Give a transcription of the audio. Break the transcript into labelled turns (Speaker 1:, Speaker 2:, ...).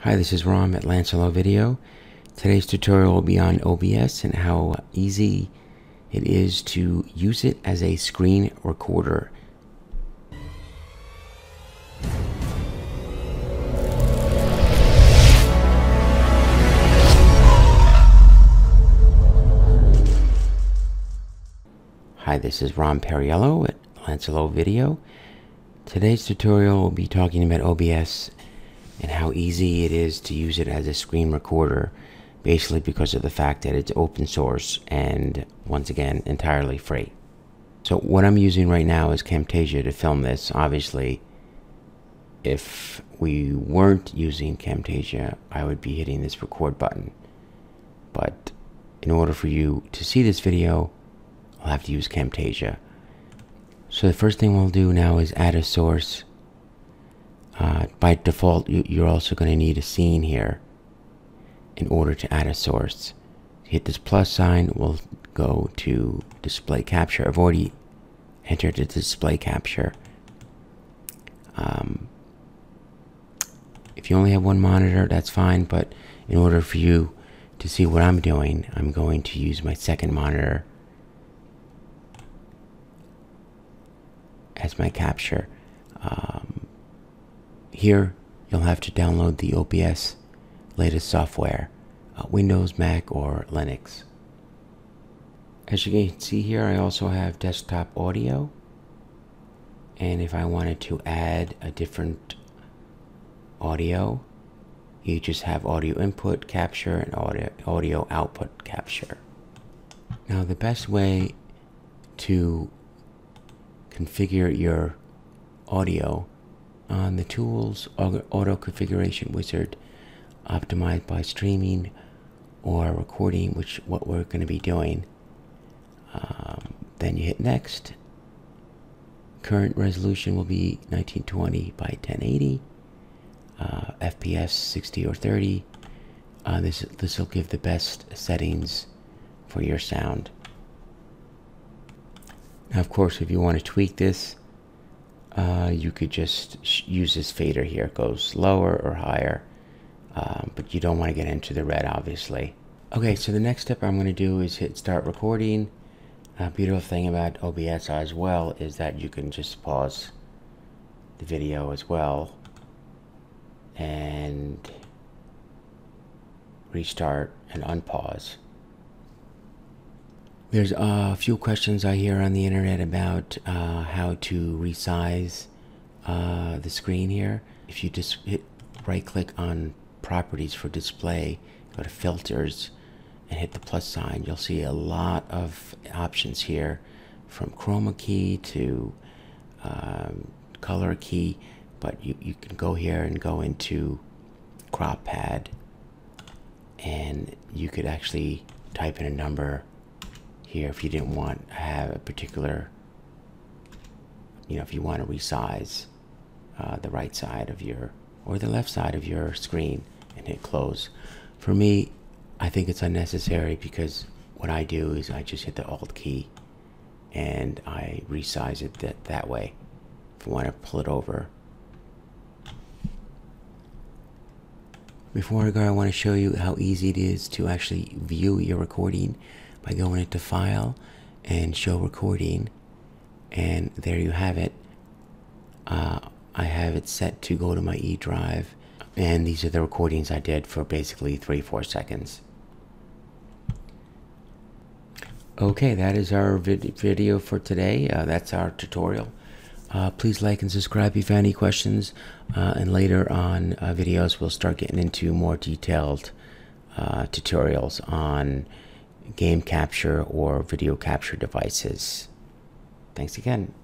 Speaker 1: Hi, this is Rom at Lancelot Video. Today's tutorial will be on OBS and how easy it is to use it as a screen recorder. Hi, this is Rom Perriello at Lancelot Video. Today's tutorial will be talking about OBS and how easy it is to use it as a screen recorder, basically because of the fact that it's open source and, once again, entirely free. So what I'm using right now is Camtasia to film this. Obviously, if we weren't using Camtasia, I would be hitting this record button. But in order for you to see this video, I'll have to use Camtasia. So the first thing we'll do now is add a source. By default, you're also going to need a scene here in order to add a source. Hit this plus sign, we'll go to display capture. I've already entered the display capture. If you only have one monitor, that's fine, but in order for you to see what I'm doing, I'm going to use my second monitor as my capture. Here, you'll have to download the OBS latest software, Windows, Mac, or Linux. As you can see here, I also have desktop audio. And if I wanted to add a different audio, you just have audio input capture and audio output capture. Now, the best way to configure your audio on the Tools Auto Configuration Wizard, optimized by streaming or recording, which what we're going to be doing. Then you hit next. Current resolution will be 1920 by 1080, FPS 60 or 30. This will give the best settings for your sound. Now, of course, if you want to tweak this, you could just use this fader here. It goes lower or higher, but you don't want to get into the red, obviously. Okay, so the next step I'm going to do is hit start recording. A beautiful thing about OBS as well is that you can just pause the video as well and restart and unpause. There's a few questions I hear on the internet about how to resize the screen here. If you just hit right click on properties for display, go to filters and hit the plus sign, you'll see a lot of options here, from chroma key to color key, but you can go here and go into crop pad, and you could actually type in a number here if you didn't want to have a particular, if you want to resize the right side of your or the left side of your screen, and hit close. For me, I think it's unnecessary because what I do is I just hit the Alt key and I resize it that way if I want to pull it over. Before I go, I want to show you how easy it is to actually view your recording by going into File and Show Recording, and there you have it. I have it set to go to my E drive, and these are the recordings I did for basically 3-4 seconds. Okay, that is our video for today. That's our tutorial. Please like and subscribe if you have any questions, and later on videos we'll start getting into more detailed tutorials on game capture or video capture devices. Thanks again.